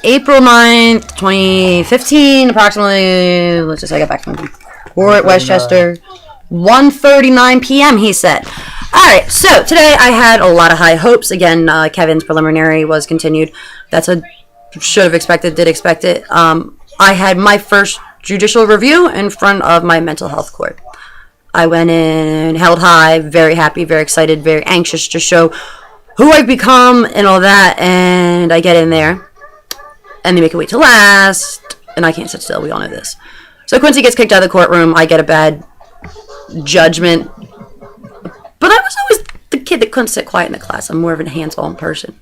April 9th, 2015, approximately, let's just say I got back from Port Westchester, 1:39 p.m., he said. Alright, so today I had a lot of high hopes. Again, Kevin's preliminary was continued. That's a should have expected, did expect it. I had my first judicial review in front of my mental health court. I went in, held high, very happy, very excited, very anxious to show who I've become and all that, and I get in there, and they make it wait till last, and I can't sit still, we all know this. So Quincy gets kicked out of the courtroom, I get a bad judgment, but I was always the kid that couldn't sit quiet in the class. I'm more of a hands-on person.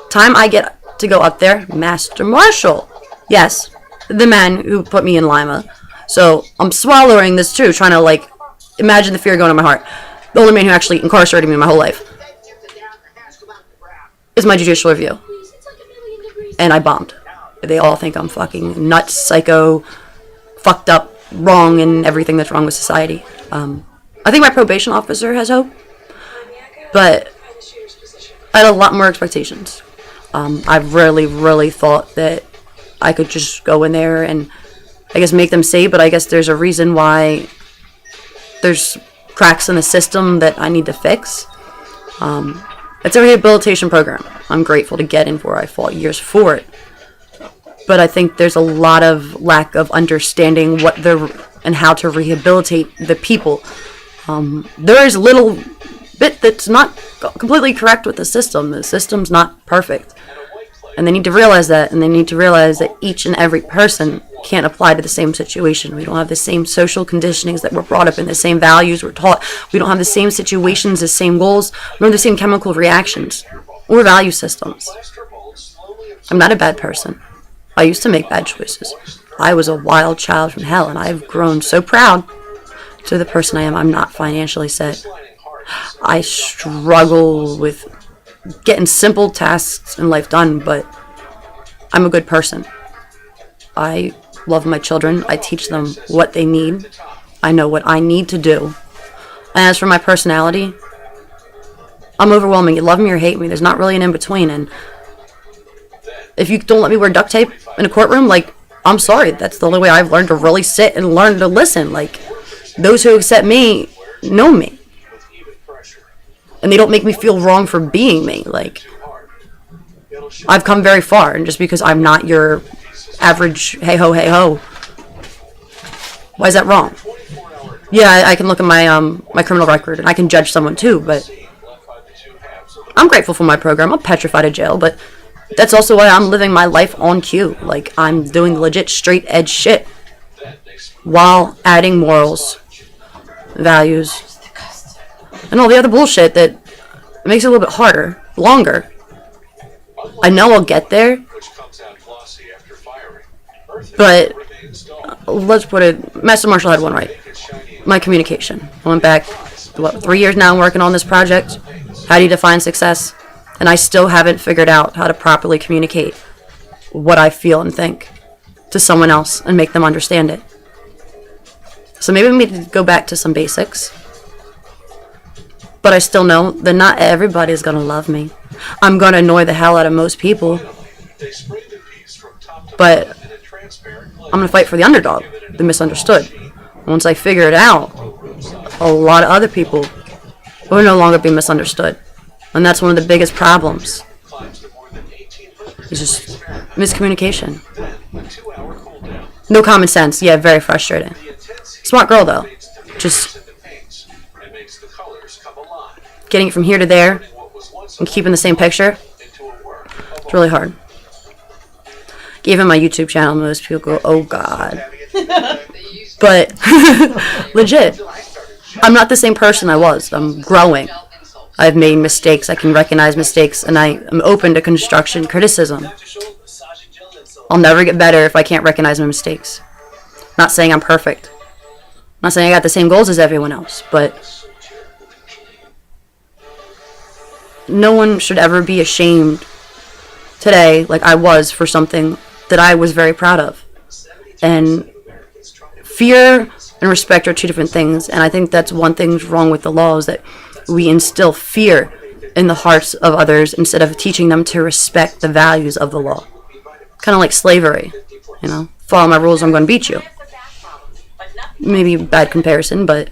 Time I get to go up there, Master Marshal. Yes, the man who put me in Lima. So I'm swallowing this too, trying to like imagine the fear going in my heart. The only man who actually incarcerated me my whole life is my judicial review. And I bombed. They all think I'm fucking nuts, psycho, fucked up, wrong, and everything that's wrong with society. I think my probation officer has hope, but I had a lot more expectations. I really thought that I could just go in there and I guess make them say, but I guess there's a reason why there's cracks in the system that I need to fix. It's a rehabilitation program. I'm grateful to get in for. I fought years for it. But I think there's a lot of lack of understanding what and how to rehabilitate the people. There is little bit that's not completely correct with the system. The system's not perfect. And they need to realize that, and they need to realize that each and every person can't apply to the same situation. We don't have the same social conditionings that we're brought up in, the same values we're taught. We don't have the same situations, the same goals, nor the same chemical reactions or value systems. I'm not a bad person. I used to make bad choices. I was a wild child from hell, and I've grown so proud to the person I am. I'm not financially set. I struggle with getting simple tasks in life done, but I'm a good person. I love my children. I teach them what they need. I know what I need to do. And as for my personality, I'm overwhelming. You love me or hate me. There's not really an in-between. And if you don't let me wear duct tape in a courtroom, like, I'm sorry. That's the only way I've learned to really sit and learn to listen. Like, those who accept me know me. And they don't make me feel wrong for being me. Like, I've come very far, and just because I'm not your average hey-ho, hey-ho, why is that wrong? Yeah, I can look at my criminal record, and I can judge someone too, but I'm grateful for my program. I'm petrified of jail, but that's also why I'm living my life on cue. Like, I'm doing legit straight-edge shit while adding morals, values, and all the other bullshit that makes it a little bit harder, longer. I know I'll get there, but let's put it, Master Marshal had one right. My communication. I went back, 3 years now working on this project. How do you define success? And I still haven't figured out how to properly communicate what I feel and think to someone else and make them understand it. So maybe we need to go back to some basics. But I still know that not everybody's going to love me. I'm going to annoy the hell out of most people. But I'm going to fight for the underdog, the misunderstood. Once I figure it out, a lot of other people will no longer be misunderstood. And that's one of the biggest problems. It's just miscommunication. No common sense. Yeah, very frustrating. Smart girl, though. Just getting it from here to there and keeping the same picture, it's really hard. Even my YouTube channel, most people go, oh God. But legit, I'm not the same person I was. I'm growing. I've made mistakes. I can recognize mistakes, and I am open to construction criticism. I'll never get better if I can't recognize my mistakes. Not saying I'm perfect. Not saying I got the same goals as everyone else, but no one should ever be ashamed today, like I was, for something that I was very proud of. And fear and respect are two different things, and I think that's one thing wrong with the law, is that we instill fear in the hearts of others instead of teaching them to respect the values of the law. Kind of like slavery, you know. Follow my rules, I'm going to beat you. Maybe a bad comparison, but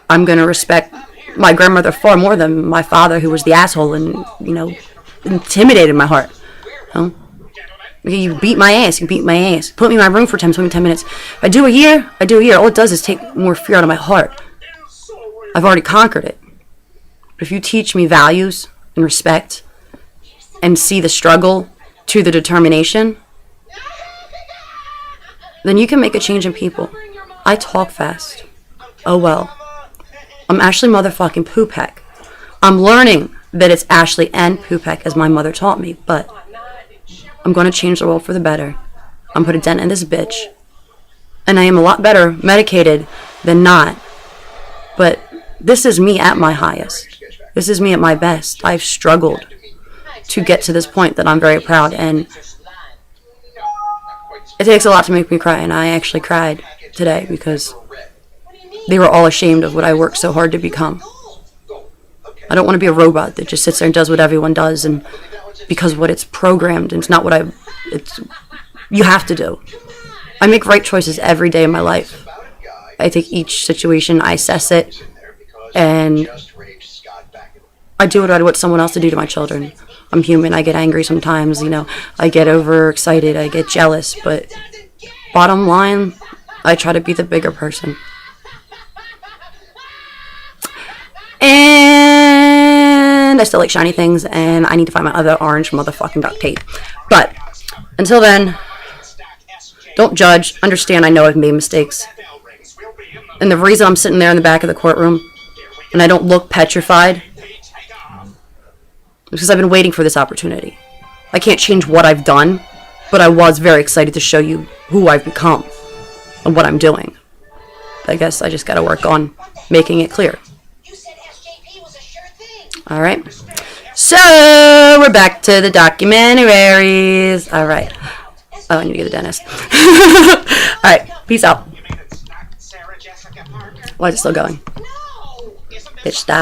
I'm going to respect my grandmother far more than my father, who was the asshole and, you know, intimidated my heart. You know? You beat my ass, you beat my ass. Put me in my room for 10 minutes. If I do a year, I do a year. All it does is take more fear out of my heart. I've already conquered it. But if you teach me values and respect and see the struggle to the determination, then you can make a change in people. I talk fast. Oh well. I'm Ashley motherfucking Pupek. I'm learning that it's Ashley and Pupek as my mother taught me, but I'm going to change the world for the better. I'm put a dent in this bitch. And I am a lot better medicated than not. But this is me at my highest. This is me at my best. I've struggled to get to this point that I'm very proud, and it takes a lot to make me cry, and I actually cried today because they were all ashamed of what I worked so hard to become. I don't want to be a robot that just sits there and does what everyone does, and because what it's programmed, and it's not what you have to do. I make right choices every day of my life. I take each situation, I assess it, and I do what I want someone else to do to my children. I'm human, I get angry sometimes, you know, I get overexcited, I get jealous, but bottom line, I try to be the bigger person. And I still like shiny things, and I need to find my other orange motherfucking duct tape. But until then, don't judge, understand I know I've made mistakes. And the reason I'm sitting there in the back of the courtroom and I don't look petrified because I've been waiting for this opportunity. I can't change what I've done, but I was very excited to show you who I've become and what I'm doing. I guess I just gotta work on making it clear. Alright. So, we're back to the documentaries. Alright. Oh, I need to get a dentist. Alright, peace out. Why is it still going? Bitch, stop.